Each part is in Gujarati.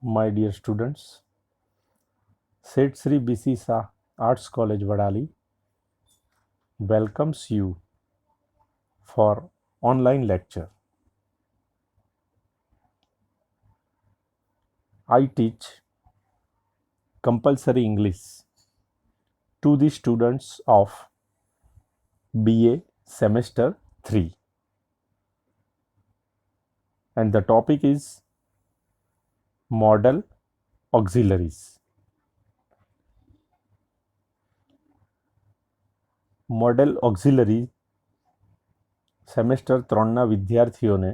My dear students, Seth Sri BC Shah Arts College Vadali welcomes you for online lecture. I teach compulsory English to the students of BA semester 3, and the topic is model auxiliaries. Model auxiliary semester 3ના વિદ્યાર્થીઓને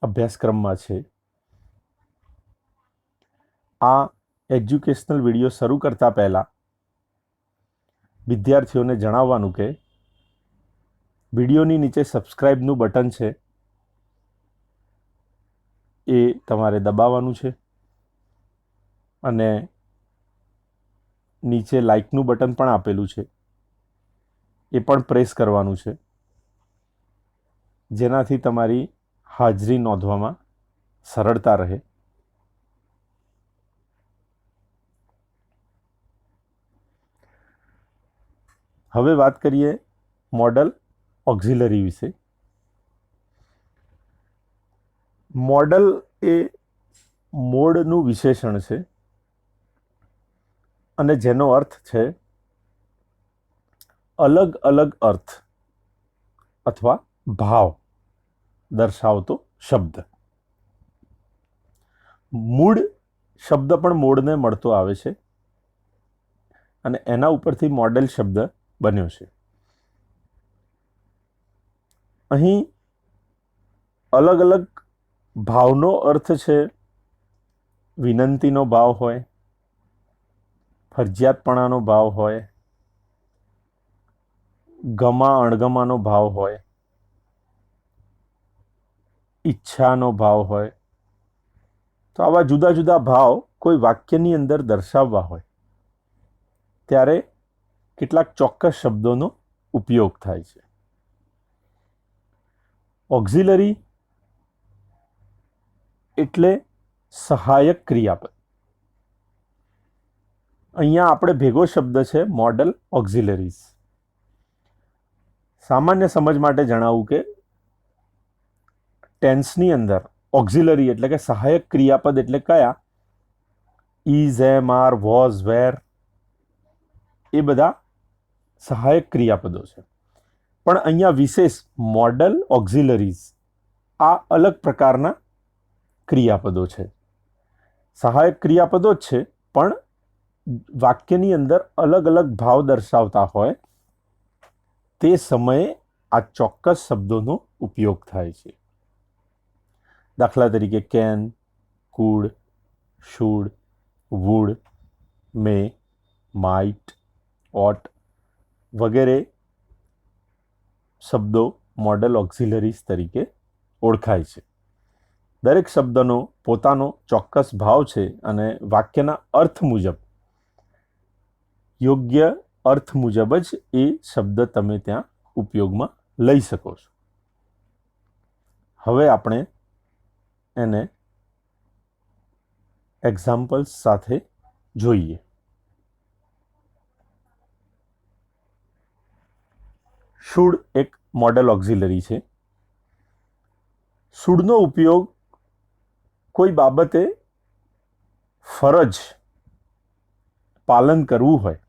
અભ્યાસક્રમમાં છે. આ એજ્યુકેશનલ વિડીયો શરૂ કરતા પહેલાં વિદ્યાર્થીઓને જણાવવાનું કે વિડીયોની નીચે સબસ્ક્રાઇબનું બટન છે, એ તમારે દબાવવાનું છે અને નીચે લાઇકનું બટન પણ આપેલું છે, એ પણ પ્રેસ કરવાનું છે, જેનાથી તમારી હાજરી નોંધવામાં સરળતા રહે. હવે વાત કરીએ મોડલ ઓક્ઝિલરી વિશે. મોડલ એ મોડનું વિશેષણ છે અને જેનો અર્થ છે અલગ અલગ અર્થ અથવા ભાવ દર્શાવતો શબ્દ. મૂળ શબ્દ પણ મોડને મળતો આવે છે અને એના ઉપરથી મોડેલ શબ્દ બન્યો છે. અહીં અલગ અલગ ભાવનો અર્થ છે વિનંતીનો ભાવ હોય, ફરજિયાતપણાનો ભાવ હોય, ગમા અણગમાનો ભાવ હોય, ઈચ્છાનો ભાવ હોય. તો આવા જુદા જુદા ભાવ કોઈ વાક્યની અંદર દર્શાવવા હોય ત્યારે કેટલાક ચોક્કસ શબ્દોનો ઉપયોગ થાય છે. ઓક્ઝિલરી એટલે સહાયક ક્રિયાપદ. અહીંયા આપણે ભેગો શબ્દ છે મોડલ ઓક્ઝિલરીઝ. સામાન્ય સમજ માટે જણાવું કે ટેન્સની અંદર ઓક્ઝિલરી એટલે કે સહાયક ક્રિયાપદ એટલે કયા? ઇઝ, એમ, આર, વોઝ, વેર, એ બધા સહાયક ક્રિયાપદો છે. પણ અહીંયા વિશેષ મોડલ ઓક્ઝિલરીઝ આ અલગ પ્રકારના ક્રિયાપદો છે. સહાયક ક્રિયાપદો જ છે પણ વાક્યની અંદર અલગ અલગ ભાવ દર્શાવતા હોય તે સમયે આ ચોક્કસ શબ્દોનો ઉપયોગ થાય છે. દાખલા તરીકે can, could, should, would, may, might, ought વગેરે શબ્દો મોડલ ઓક્ઝિલરીઝ તરીકે ઓળખાય છે. દરેક શબ્દનો પોતાનો ચોક્કસ ભાવ છે અને વાક્યના અર્થ મુજબ, યોગ્ય અર્થ મુજબ જ એ શબ્દ તમે ત્યાં ઉપયોગમાં લઈ શકો છો. હવે આપણે એને એક્ઝામ્પલ્સ સાથે જોઈએ. શુડ એક મોડલ ઓક્ઝિલરી છે. શુડનો ઉપયોગ કોઈ બાબતે ફરજ પાલન કરવું હોય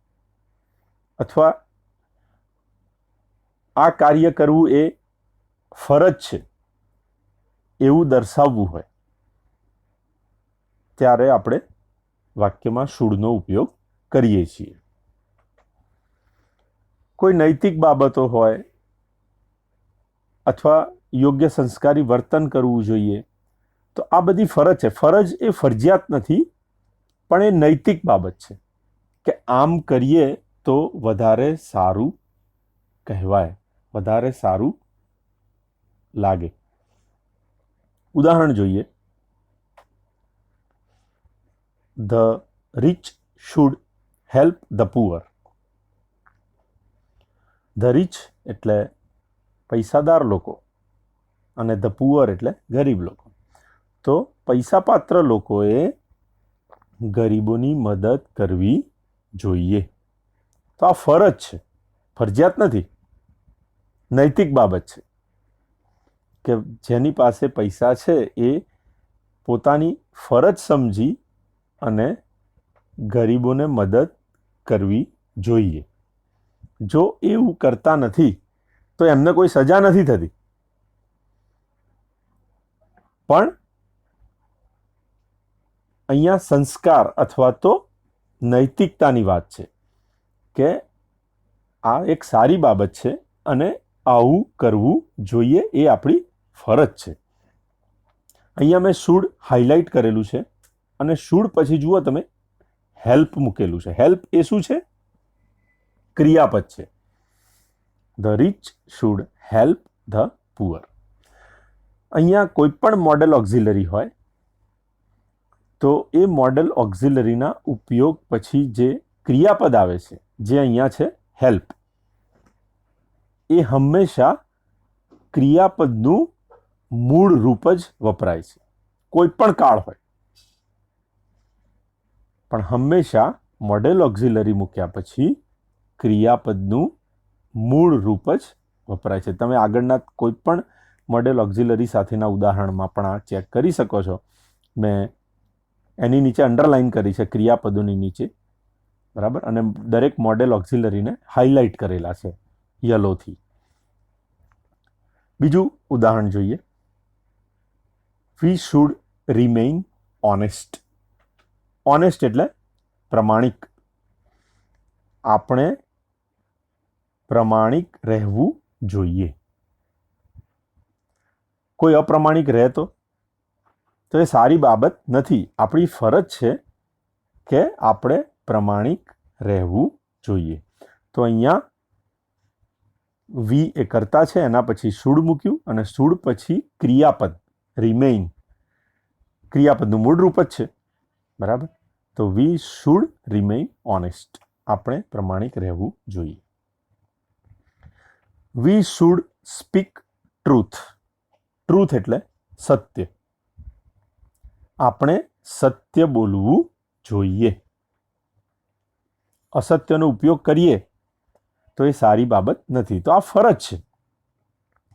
અથવા આ કાર્ય કરવું એ ફરજ છે એવું દર્શાવવું હોય ત્યારે આપણે વાક્યમાં શુડનો ઉપયોગ કરીએ છીએ. કોઈ નૈતિક બાબતો હોય અથવા યોગ્ય સંસ્કારી વર્તન કરવું જોઈએ તો આ બધી ફરજ છે. ફરજ એ ફરજિયાત નથી પણ એ નૈતિક બાબત છે કે આમ કરીએ તો વધારે સારું કહેવાય, વધારે સારું લાગે. ઉદાહરણ જોઈએ. The rich should help the poor. The rich એટલે પૈસાદાર લોકો અને ધ પુઅર એટલે ગરીબ લોકો. તો પૈસાપાત્ર લોકોએ ગરીબોની મદદ કરવી જોઈએ. તો આ ફરજ છે, ફરજિયાત નથી, નૈતિક બાબત છે કે જેની પાસે પૈસા છે એ પોતાની ફરજ સમજી અને ગરીબોને મદદ કરવી જોઈએ. જો એવું કરતા નથી તો એમને કોઈ સજા નથી થતી, પણ અહીંયા સંસ્કાર અથવા તો નૈતિકતાની વાત છે કે આ એક સારી બાબત છે અને આવું કરવું જોઈએ, એ આપણી ફરજ છે. અહીંયા મેં શુડ હાઇલાઇટ કરેલું છે અને શુડ પછી જુઓ તમે હેલ્પ મૂકેલું છે. હેલ્પ એ શું છે? ક્રિયાપદ છે. The rich should help the poor. અહીંયા કોઈ પણ મોડેલ ઓક્ઝિલરી હોય તો એ મોડેલ ઓક્ઝિલરીના ઉપયોગ પછી જે ક્રિયાપદ આવે છે, જે અહીંયા છે હેલ્પ, એ હંમેશા ક્રિયાપદનું મૂળ રૂપ જ વપરાય છે, કોઈ પણ કાળ હોય. પણ હંમેશા મોડેલ ઓક્ઝિલરી મૂક્યા પછી ક્રિયાપદનું મૂળ રૂપ જ વપરાય છે. તમે આગળના કોઈ પણ મોડેલ ઓક્ઝિલરી સાથેના ઉદાહરણમાં પણ આ ચેક કરી શકો છો. મેં એની નીચે અંડરલાઇન કરી છે ક્રિયાપદોની નીચે, બરાબર, અને દરેક મોડેલ ઓક્ઝિલરીને હાઇલાઇટ કરેલા છે યલોથી. બીજું ઉદાહરણ જોઈએ. We should remain honest. Honest એટલે પ્રમાણિક. આપણે પ્રમાણિક રહેવું જોઈએ. કોઈ અપ્રમાણિક રહે તો એ સારી બાબત નથી. આપણી ફરજ છે કે આપણે પ્રમાણિક રહેવું જોઈએ. તો અહીંયા વી એ કરતા છે, એના પછી શુડ મૂક્યું અને શુડ પછી ક્રિયાપદ રિમેઇન, ક્રિયાપદનું મૂળ રૂપ જ છે, બરાબર. તો વી શુડ રિમેઇન ઓનેસ્ટ. આપણે પ્રમાણિક રહેવું જોઈએ. We should speak truth. Truth એટલે સત્ય. આપણે સત્ય બોલવું જોઈએ. અસત્યનો ઉપયોગ કરીએ તો એ સારી બાબત નથી. તો આ ફરજ છે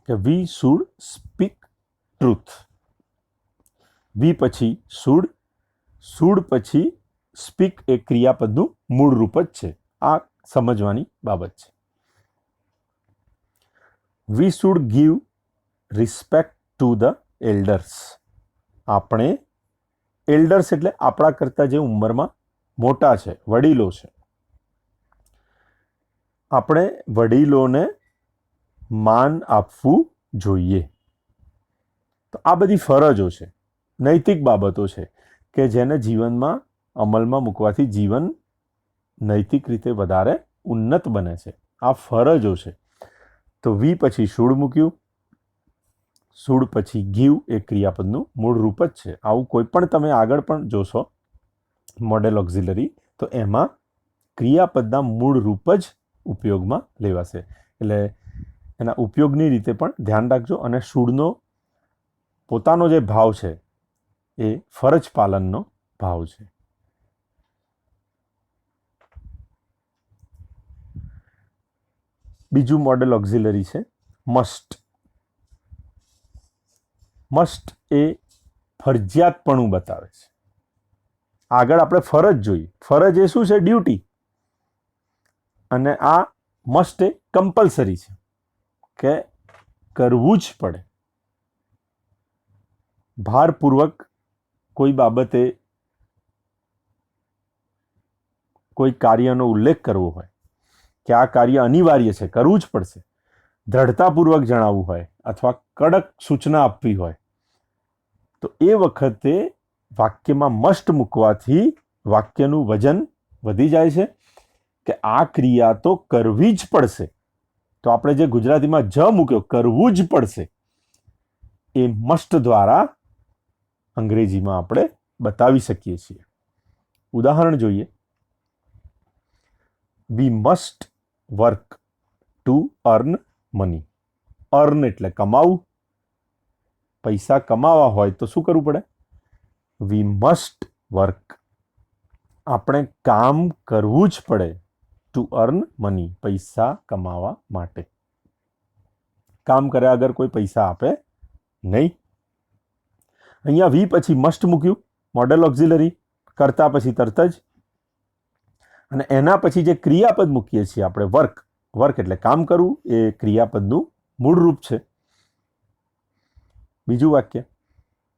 કે વી શુડ સ્પીક ટ્રુથ. વી પછી શુડ, શુડ પછી સ્પીક એ ક્રિયાપદનું મૂળ રૂપ જ છે. આ સમજવાની બાબત છે. We should give respect to the elders. આપણે, એલ્ડર્સ એટલે આપણા કરતાં જે ઉંમરમાં મોટા છે, વડીલો છે, આપણે વડીલોને માન આપવું જોઈએ. તો આ બધી ફરજો છે, નૈતિક બાબતો છે કે જેને જીવનમાં અમલમાં મૂકવાથી જીવન નૈતિક રીતે વધારે ઉન્નત બને છે. આ ફરજો છે. તો વી પછી શુડ મૂક્યું, શુડ પછી ગીવ એ ક્રિયાપદનું મૂળ રૂપ જ છે. આવું કોઈ પણ તમે આગળ પણ જોશો મોડેલ ઓક્ઝિલરી, તો એમાં ક્રિયાપદના મૂળ રૂપ જ ઉપયોગમાં લેવાશે. એટલે એના ઉપયોગની રીતે પણ ધ્યાન રાખજો. અને શુડનો પોતાનો જે ભાવ છે એ ફરજ પાલનનો ભાવ છે. બીજું મોડેલ ઓક્ઝિલરી છે મસ્ટ. મસ્ટ એ ફરજિયાતપણું બતાવે છે. આગળ આપણે ફરજ જોઈ. ફરજ એ શું છે? ડ્યુટી. અને આ મસ્ટ એ કમ્પલસરી છે કે કરવું જ પડે. ભારપૂર્વક કોઈ બાબતે કોઈ કાર્યનો ઉલ્લેખ કરવો હોય કે આ કાર્ય અનિવાર્ય છે, કરવું જ પડશે, દ્રઢતાપૂર્વક જણાવવું હોય અથવા કડક સૂચના આપવી હોય, તો એ વખતે વાક્યમાં મસ્ટ મૂકવાથી વાક્યનું વજન વધી જાય છે કે આ ક્રિયા તો કરવી જ પડશે. તો આપણે જે ગુજરાતીમાં જ મૂક્યો, કરવું જ પડશે, એ મસ્ટ દ્વારા અંગ્રેજીમાં આપણે બતાવી શકીએ છીએ. ઉદાહરણ જોઈએ. We must work to earn money. Earn એટલે કમાવું. પૈસા કમાવા હોય તો શું કરવું પડે? We must work. આપણે કામ કરવું જ પડે ટુ અર્ન મની, પૈસા કમાવા માટે. કામ કર્યા વગર કોઈ પૈસા આપે નહીં. અહીંયા વી પછી મસ્ટ મૂક્યું, મોડલ ઓક્ઝિલરી, કરતા પછી તરત જ. અને એના પછી જે ક્રિયાપદ મૂકીએ છીએ આપણે વર્ક, વર્ક એટલે કામ કરવું, એ ક્રિયાપદનું મૂળ રૂપ છે. બીજું વાક્ય,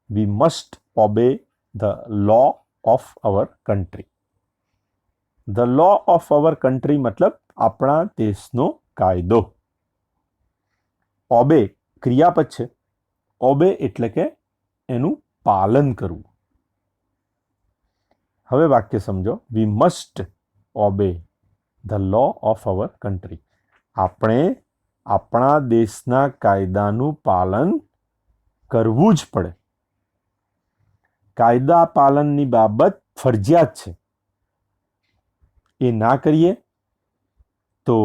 we must obey the law of our country. The law of our country મતલબ આપણા દેશનો કાયદો. ઓબે ક્રિયાપદ છે, ઓબે એટલે કે એનું પાલન કરવું. હવે વાક્ય સમજો, we must obey the law of our country. આપણે આપણા દેશના કાયદાનું પાલન કરવું જ પડે. કાયદા પાલનની બાબત ફરજિયાત છે. એ ના કરીએ તો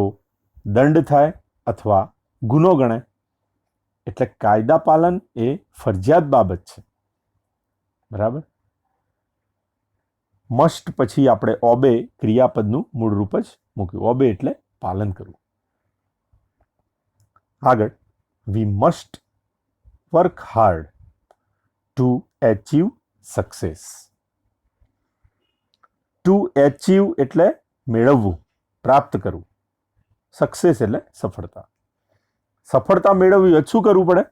દંડ થાય અથવા ગુનો ગણાય. એટલે કાયદા પાલન એ ફરજિયાત બાબત છે. બરાબર. મસ્ટ પછી આપણે ઓબે ક્રિયાપદનું મૂળ રૂપ જ મૂક્યું. ઓબે એટલે પાલન કરવું. આગળ, we must work hard two achieve success. Two achieve એટલે મેળવવું, પ્રાપ્ત કરવું. સક્સેસ એટલે સફળતા. સફળતા મેળવવી હોય શું કરવું પડે?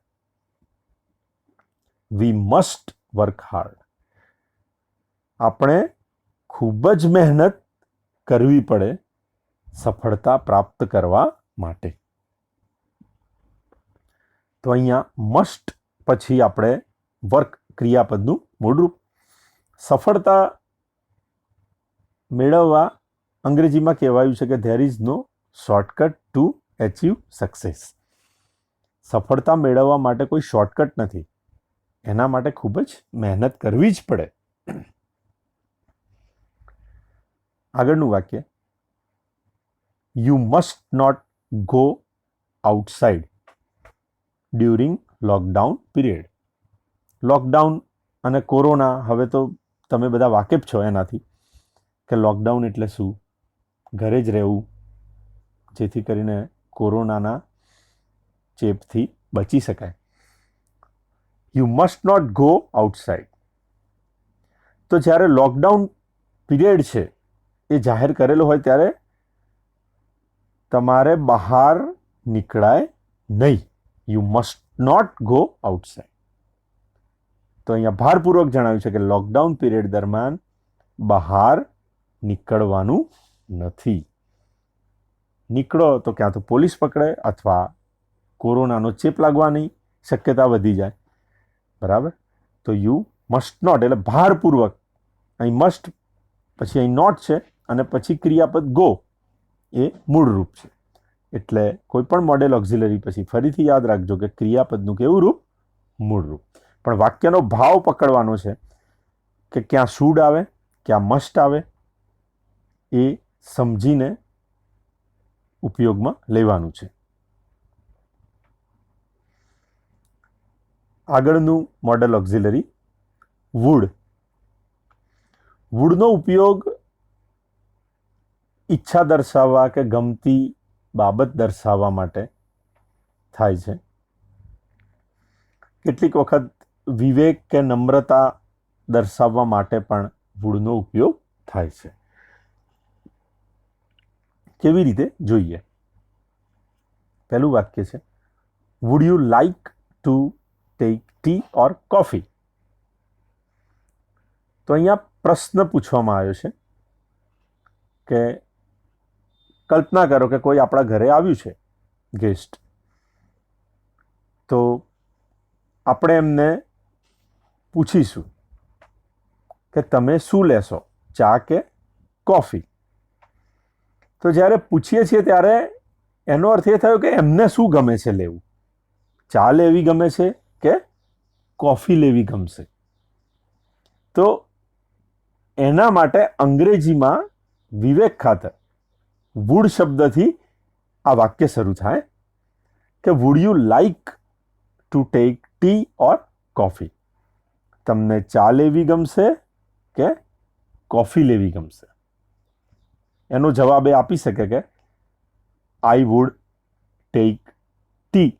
We must work hard. આપણે ખૂબ જ મહેનત કરવી પડે સફળતા પ્રાપ્ત કરવા માટે. તો અહીંયા મસ્ટ પછી આપણે વર્ક ક્રિયાપદનું મૂળરૂપ. સફળતા મેળવવા અંગ્રેજીમાં કહેવાયું છે કે there is no shortcut to achieve success. સફળતા મેળવવા માટે કોઈ શોર્ટકટ નથી. એના માટે ખૂબ જ મહેનત કરવી જ પડે. આગળનું વાક્ય, you must not go outside during lockdown period. Lockdown અને કોરોના, હવે તો તમે બધા વાકેફ છો એનાથી કે લોકડાઉન એટલે શું. ઘરે જ રહેવું, જેથી કરીને કોરોનાના ચેપથી બચી શકાય. You must not go outside. તો જ્યારે લોકડાઉન પીરિયડ છે એ જાહેર કરેલો હોય ત્યારે તમારે બહાર નીકળાય નહીં. You must not go outside. તો અહીંયા ભારપૂર્વક જણાવ્યું છે કે લોકડાઉન પીરિયડ દરમિયાન બહાર નીકળવાનું નથી. નીકળો તો ક્યાં તો પોલીસ પકડે અથવા કોરોનાનો ચેપ લાગવાની શક્યતા વધી જાય. બરાબર. તો યુ મસ્ટ નોટ એટલે ભારપૂર્વક, અહીં મસ્ટ પછી અહીં નોટ છે અને પછી ક્રિયાપદ ગો એ મૂળ રૂપ છે. એટલે કોઈ પણ મોડેલ ઓક્ઝિલરી પછી ફરીથી યાદ રાખજો કે ક્રિયાપદનું કેવું રૂપ? મૂળ રૂપ. પણ વાક્યનો ભાવ પકડવાનો છે કે ક્યાં શુડ આવે, ક્યાં મસ્ટ આવે, એ સમજીને ઉપયોગમાં લેવાનું છે. આગળનું મોડેલ ઓક્ઝિલરી વુડ. વુડનો ઉપયોગ ઈચ્છા દર્શાવવા કે ગમતી બાબત દર્શાવવા માટે થાય છે. કેટલીક વખત વિવેક કે નમ્રતા દર્શાવવા માટે પણ વુડનો ઉપયોગ થાય છે. કેવી રીતે જોઈએ? પહેલું વાક્ય છે, would you like to take T or coffee. તો અહીંયા પ્રશ્ન પૂછવામાં આવ્યો છે કે કલ્પના કરો કે કોઈ આપણા ઘરે આવ્યું છે ગેસ્ટ. તો આપણે એમને પૂછીશું કે તમે શું લેશો, ચા કે કોફી? તો જ્યારે પૂછીએ છીએ ત્યારે એનો અર્થ એ થયો કે એમને શું ગમે છે લેવું. ચા લેવી ગમે છે કે કોફી લેવી ગમશે? તો એના માટે અંગ્રેજીમાં વિવેક ખાતર વુડ શબ્દથી આ વાક્ય શરૂ થાય કે would you like to take T or coffee? તમને ચા લેવી ગમશે કે કોફી લેવી ગમશે? એનો જવાબ એ આપી શકે કે આઈ વુડ ટેક ટી,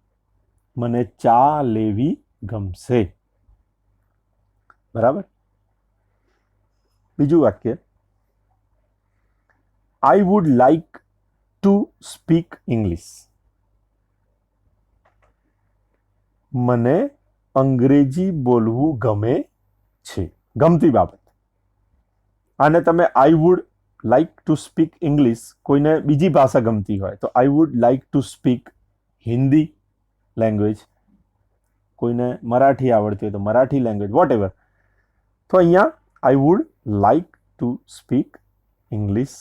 મને ચા લેવી ગમશે. બરાબર. બીજું વાક્ય, આઈ would like to speak English, મને અંગ્રેજી બોલવું ગમે છે. ગમતી બાબત. આને તમે આઈ would like to speak English, કોઈને બીજી ભાષા ગમતી હોય તો આઈ would like to speak Hindi language, કોઈને મરાઠી આવડતી હોય તો મરાઠી લેંગ્વેજ, વોટ એવર. તો અહીંયા I would like to speak English,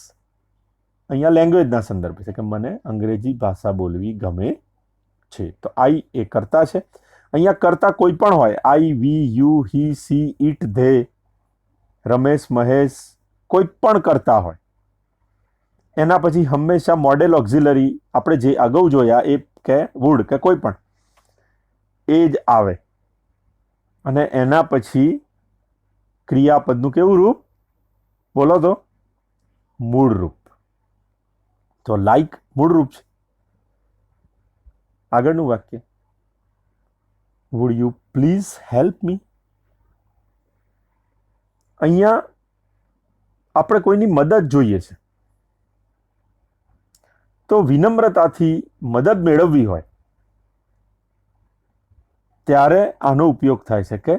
અહીંયા લેંગ્વેજના સંદર્ભે છે કે મને અંગ્રેજી ભાષા બોલવી ગમે છે. તો આઈ એ કર્તા છે. અહીંયા કર્તા કોઈ પણ હોય, I, we, you, he, she, it, they, Ramesh, Mahesh, કોઈ પણ કરતા હોય, એના પછી હંમેશા મોડેલ ઓક્ઝિલરી આપણે જે અગાઉ જોયા એ કે વુડ કે કોઈ પણ એ જ આવે, અને એના પછી ક્રિયાપદનું કેવું રૂપ બોલો તો? મૂળ રૂપ. તો લાઈક મૂળ રૂપ છે. આગળનું વાક્ય, વુડ યુ પ્લીઝ હેલ્પ મી, અહીંયા આપણે કોઈની મદદ જોઈએ છે, તો વિનમ્રતાથી મદદ મેળવવી હોય ત્યારે આનો ઉપયોગ થાય છે કે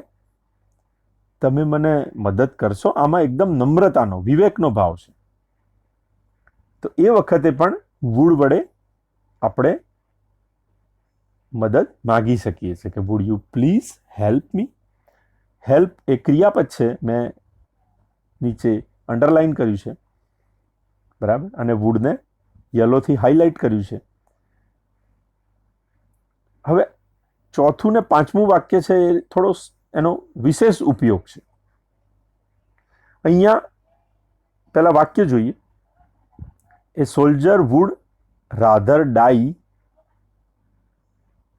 તમે મને મદદ કરશો. આમાં એકદમ નમ્રતાનો, વિવેકનો ભાવ છે. તો એ વખતે પણ વુડ વડે આપણે મદદ માગી શકીએ છીએ કે would you please help me. Help એ ક્રિયાપદ છે, મેં નીચે અંડરલાઈન કર્યું છે. બરાબર. અને વુડને યલોથી હાઇલાઇટ કર્યું છે. હવે ચોથું ને પાંચમું વાક્ય છે એ થોડો એનો વિશેષ ઉપયોગ છે. અહીંયા પહેલા વાક્ય જોઈએ. A soldier would rather die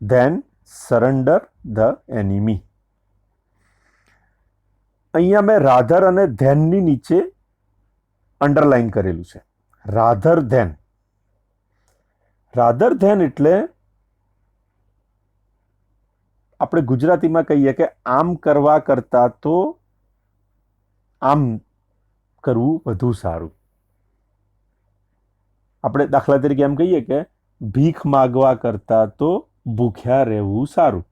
than surrender the enemy. અહીંયા મેં રાધર અને ધેનની નીચે અંડરલાઈન કરેલું છે. Rather than. રાધર ધેન એટલે આપણે ગુજરાતીમાં કહીએ કે આમ કરવા કરતા તો આમ કરવું વધુ સારું. આપણે દાખલા તરીકે એમ કહીએ કે ભીખ માગવા કરતા તો ભૂખ્યા રહેવું સારું.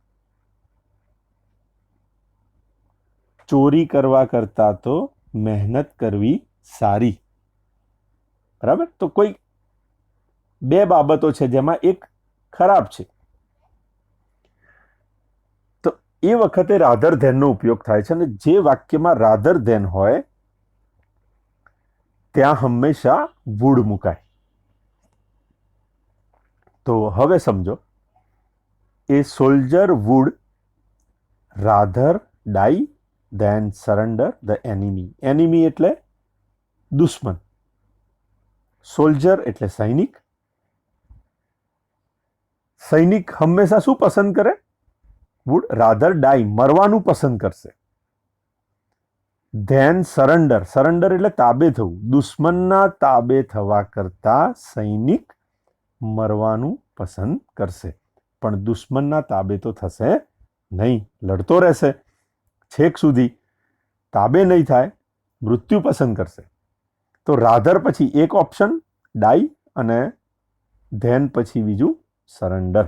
ચોરી કરવા કરતા તો મહેનત કરવી સારી. બરાબર. તો કોઈ બે બાબતો છે જેમાં એક ખરાબ છે, તો એ વખતે રાધર ધેનનો ઉપયોગ થાય છે. અને જે વાક્યમાં રાધર ધેન હોય ત્યાં હંમેશા વુડ મુકાય. તો હવે સમજો, a soldier would rather die than surrender the enemy. Enemy એટલે દુશ્મન, સોલ્જર એટલે સૈનિક. સૈનિક હંમેશા શું પસંદ કરે? વુડ રાધર ડાઈ, મરવાનું પસંદ કરશે. ધેન સરેન્ડર, સરેન્ડર એટલે તાબે થવું. દુશ્મનના તાબે થવા કરતા સૈનિક મરવાનું પસંદ કરશે. પણ દુશ્મનના તાબે તો થશે નહીં, લડતો રહેશે છેક સુધી. તાબે નહીં થાય, મૃત્યુ પસંદ કરશે. તો રાધર પછી એક ઓપ્શન ડાઈ અને ધેન પછી બીજું સરેન્ડર.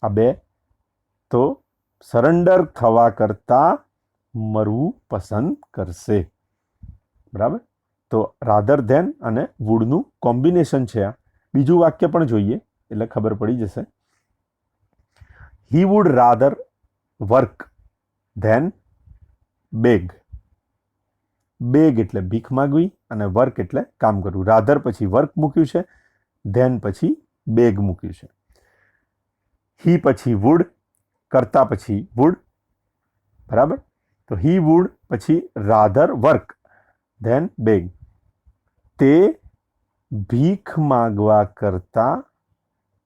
આ બે. તો સરેન્ડર થવા કરતા મરવું પસંદ કરશે. બરાબર. તો રાધર ધેન અને વુડનું કોમ્બિનેશન છે આ. બીજું વાક્ય પણ જોઈએ એટલે ખબર પડી જશે. He would rather work than beg. Beg એટલે ભીખ માગવી અને વર્ક એટલે કામ કરવું. રાધર પછી વર્ક મૂક્યું છે, ધેન પછી બેગ મૂક્યું છે. હી પછી વુડ, કરતા પછી વુડ. બરાબર. તો હી વુડ પછી રાધર વર્ક ધેન બેગ. તે ભીખ માગવા કરતા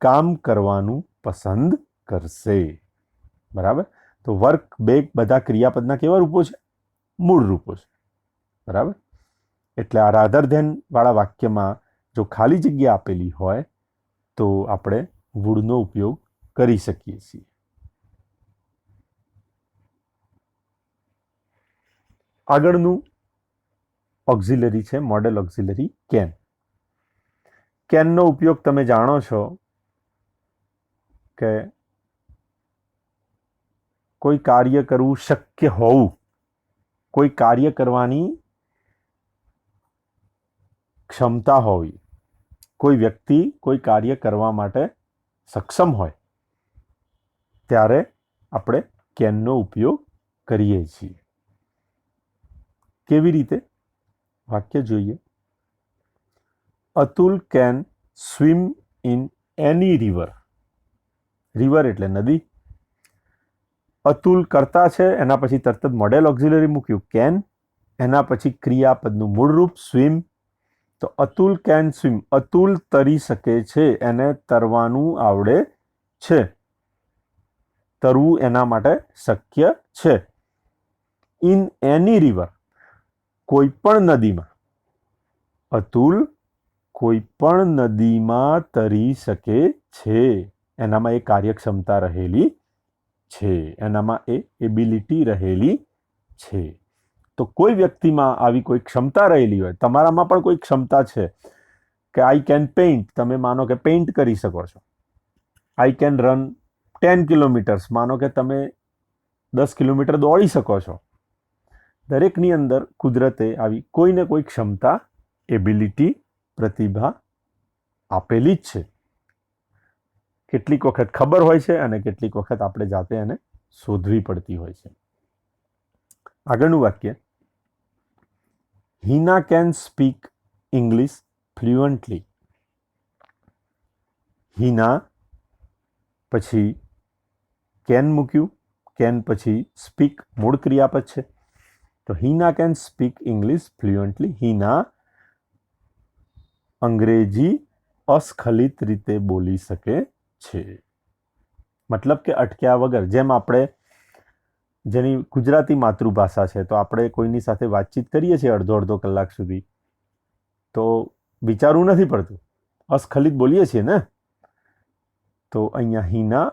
કામ કરવાનું પસંદ કરશે. બરાબર. તો વર્ક, બેગ બધા ક્રિયાપદના કેવા રૂપો છે? મૂળ રૂપો છે. બરાબર. એટલે આ રાધર ધેન વાળા વાક્યમાં જો ખાલી જગ્યા આપેલી હોય તો આપણે વુડનો ઉપયોગ કરી શકીએ છીએ. આગળનું ઓક્ઝિલરી છે મોડેલ ઓક્ઝિલરી કેન. કેનનો ઉપયોગ તમે જાણો છો કે કોઈ કાર્ય કરવું શક્ય હોવું, કોઈ કાર્ય કરવાની ક્ષમતા હોવી, કોઈ વ્યક્તિ કોઈ કાર્ય કરવા માટે સક્ષમ હોય ત્યારે આપણે કેનનો ઉપયોગ કરીએ છીએ. કેવી રીતે? વાક્ય જોઈએ. Atul can swim in any river. River એટલે નદી. અતુલ કરતા છે, એના પછી તરત જ મોડેલ ઓક્ઝિલરી મૂક્યું કેન, એના પછી ક્રિયાપદનું મૂળ રૂપ સ્વિમ. તો અતુલ કેન સ્વિમ, અતુલ તરી શકે છે, એને તરવાનું આવડે છે, તરવું એના માટે શક્ય છે. ઇન એની રિવર, કોઈ પણ નદીમાં. અતુલ કોઈ પણ નદીમાં તરી શકે છે, એનામાં એ કાર્યક્ષમતા રહેલી છે, એનામાં એ એબિલિટી રહેલી છે. તો કોઈ વ્યક્તિમાં આવી કોઈ ક્ષમતા રહેલી હોય, તમારામાં પણ કોઈ ક્ષમતા છે કે આઈ કેન પેઇન્ટ, તમે માનો કે પેઇન્ટ કરી શકો છો. આઈ કેન રન 10 કિલોમીટર્સ, માનો કે તમે 10 કિલોમીટર દોડી શકો છો. દરેકની અંદર કુદરતે આવી કોઈને કોઈ ક્ષમતા, એબિલિટી, પ્રતિભા આપેલી જ છે. કેટલીક વખત ખબર હોય છે અને કેટલીક વખત આપણે જાતે એને શોધવી પડતી હોય છે. આગળનું વાક્ય, Hina can speak English fluently. Hina પછી કેન મૂક્યું, કેન પછી સ્પીક મૂળ ક્રિયાપદ છે. તો Hina can speak English fluently. Hina અંગ્રેજી અસ્ખલિત રીતે બોલી શકે છે. મતલબ કે અટક્યા વગર. જેમ આપણે જેની ગુજરાતી માતૃભાષા છે તો આપણે કોઈની સાથે વાતચીત કરીએ છીએ અડધો કલાક સુધી, તો વિચારવું નથી પડતું, અસ્ખલિત બોલીએ છીએ ને. તો અહીંયા હિના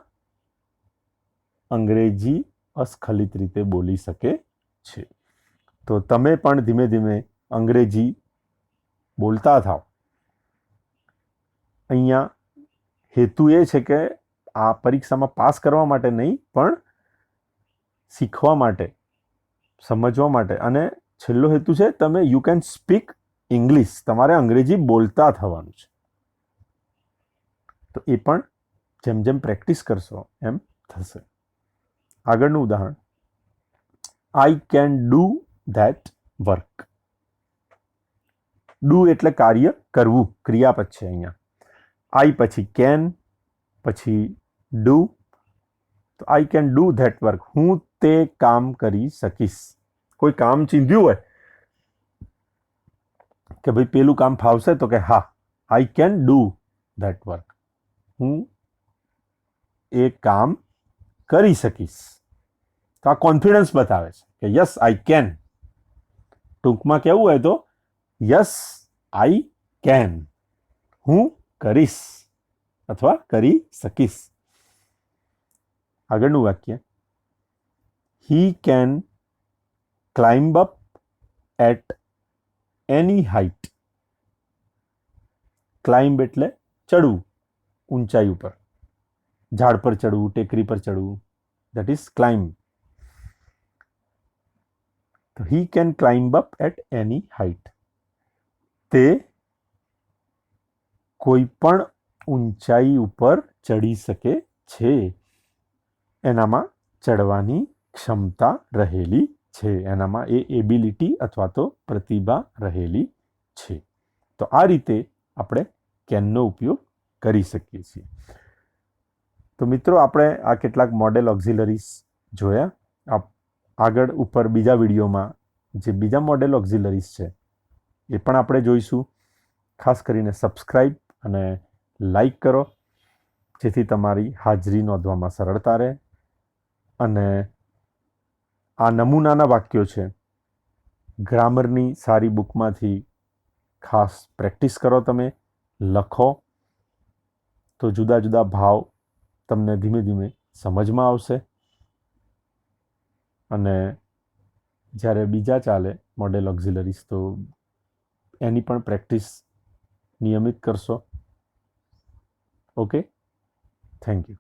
અંગ્રેજી અસ્ખલિત રીતે બોલી શકે છે. તો તમે પણ ધીમે ધીમે અંગ્રેજી બોલતા થાઓ. અહીંયા હેતુ એ છે કે આ પરીક્ષામાં પાસ કરવા માટે નહીં, પણ શીખવા માટે, સમજવા માટે. અને છેલ્લો હેતુ છે તમે યુ કેન સ્પીક ઇંગ્લિશ, તમારે અંગ્રેજી બોલતા થવાનું છે. તો એ પણ જેમ જેમ પ્રેક્ટિસ કરશો એમ થશે. આગળનું ઉદાહરણ, I can do that work. Do એટલે કાર્ય કરવું, ક્રિયાપદ છે અહીંયા. આઈ પછી કેન પછી ડુ. તો I can do that work, હું તે કામ કરી શકીશ. કોઈ કામ ચીંધ્યું હોય કે ભાઈ પેલું કામ ફાવશે, તો કે હા I can do that work, હું એ કામ કરી શકીશ. તો આ કોન્ફિડન્સ બતાવે છે કે યસ આઈ કેન. ટૂંકમાં કેવું હોય તો યસ આઈ કેન, હું કરીશ અથવા કરી શકીશ. આગળનું વાક્ય, he can climb up at any height. Climb એટલે ચડવું, ઊંચાઈ ઉપર, ઝાડ પર ચડવું, ટેકરી પર ચડવું, દેટ ઇઝ ક્લાઇમ્બ. તો he can climb up at any height, તે કોઈ પણ ઊંચાઈ ઉપર ચડી શકે છે, એનામાં ચડવાની ક્ષમતા રહેલી છે, એનામાં એ એબિલિટી અથવા તો પ્રતિભા રહેલી છે. તો આ રીતે આપણે કેનનો ઉપયોગ કરી શકીએ છીએ. તો મિત્રો, આપણે આ કેટલાક મોડેલ ઓક્ઝિલરીઝ જોયા. આગળ ઉપર બીજા વિડીયોમાં જે બીજા મોડેલ ઓક્ઝિલરીઝ છે એ પણ આપણે જોઈશું. ખાસ કરીને સબસ્ક્રાઈબ અને લાઈક કરો, જેથી તમારી હાજરી નોંધવામાં સરળતા રહે. અને આ નમૂનાના વાક્યો છે ગ્રામરની સારી બુકમાંથી ખાસ પ્રેક્ટિસ કરો, તમે લખો તો જુદા જુદા ભાવ તમને ધીમે ધીમે સમજમાં આવશે. અને જ્યારે બીજા ચાલે મોડેલ ઓક્ઝિલરીઝ તો એની પણ પ્રેક્ટિસ નિયમિત કરશો. Okay, thank you.